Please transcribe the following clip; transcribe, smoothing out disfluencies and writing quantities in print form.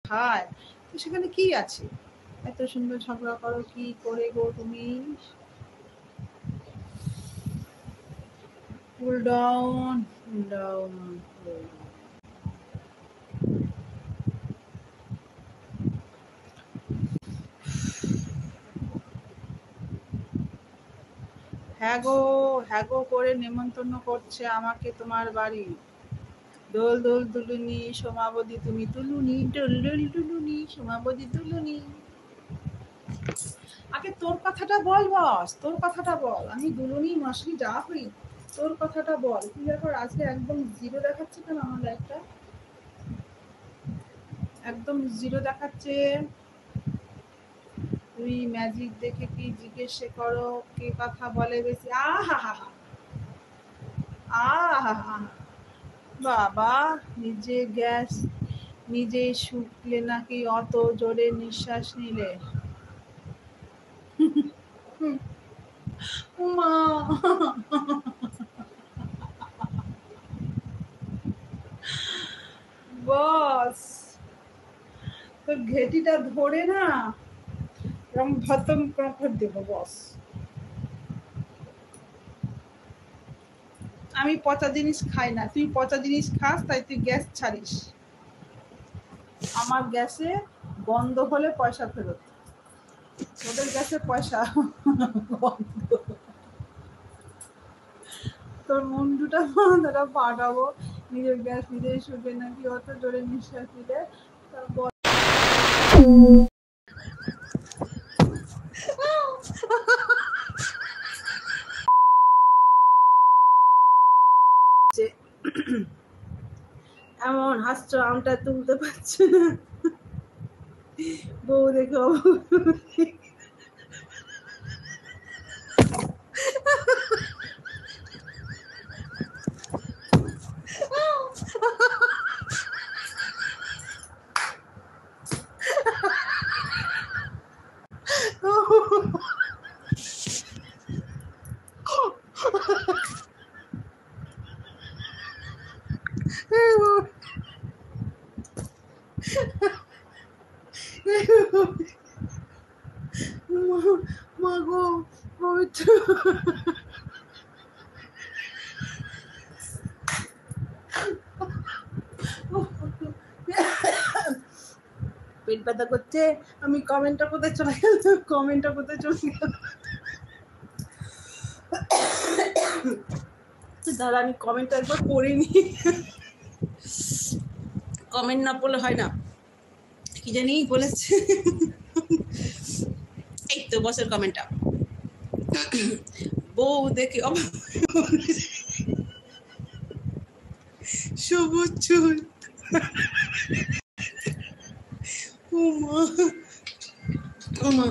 খায়, তো সেখানে কি আছে? এত সুন্দর ঝগড়া করো কি করে গো তুমি? Cool down, cool down. হ্যাঁ গো করে নেমন্তন্ন করছে আমাকে তোমার বাড়ি। দোল দোল দুলুনি সোমাবতী তুমি তুলুনি, ডোল ডোল দুলুনি সোমাবতী তুলুনি। আগে তোর কথাটা বল বস, তোর কথাটা বল। আমি দুলুনি মাসি যা হই, তোর কথাটা বল। কি ব্যাপার আজকে একদম জিরো দেখাচ্ছে কেন আমার লাইফটা? একদম জিরো দেখাচ্ছে। তুই ম্যাজিক দেখে কি জিজ্ঞেস করো কে কথা বলে বেশি? আহা হা হা, আহা, বাবা, নিজে গ্যাস নিজে শুকলে নাকি অত জোরে নিঃশ্বাস নিলে? মা, বস তোর ঘেটিটা ধরে না রং ভতম করে দেবো বস। আমি পচা জিনিস খাই না, তুই পচা জিনিস খাস তাই তুই গ্যাস ছাড়িস। আমার গ্যাসে বন্ধ হলে পয়সা ফেরত, ওদের গ্যাসে পয়সা বন্ধ। তোর মুন্ডুটা মাথাটা পাঠাবো, নিজের গ্যাস নিজেই শুকে নাকি অত জোরে নিঃশ্বাস দিলে। তারপর এমন হাসছো আমটা তুলতে পারছো না, বউ দেখো। মা গো পবিত্র, পেট ব্যথা করছে। আমি কমেন্টটা কোথায় চলে গেল, কমেন্টটা কোথায় চলে গেল? দাদা আমি কমেন্টটা একবার পড়িনি, কমেন্ট না পড়লে হয় না। কি জানি বলেছে, এই তো বসের কমেন্টটা। বউ দেখে সবুজ চুল। ও মা, ও মা,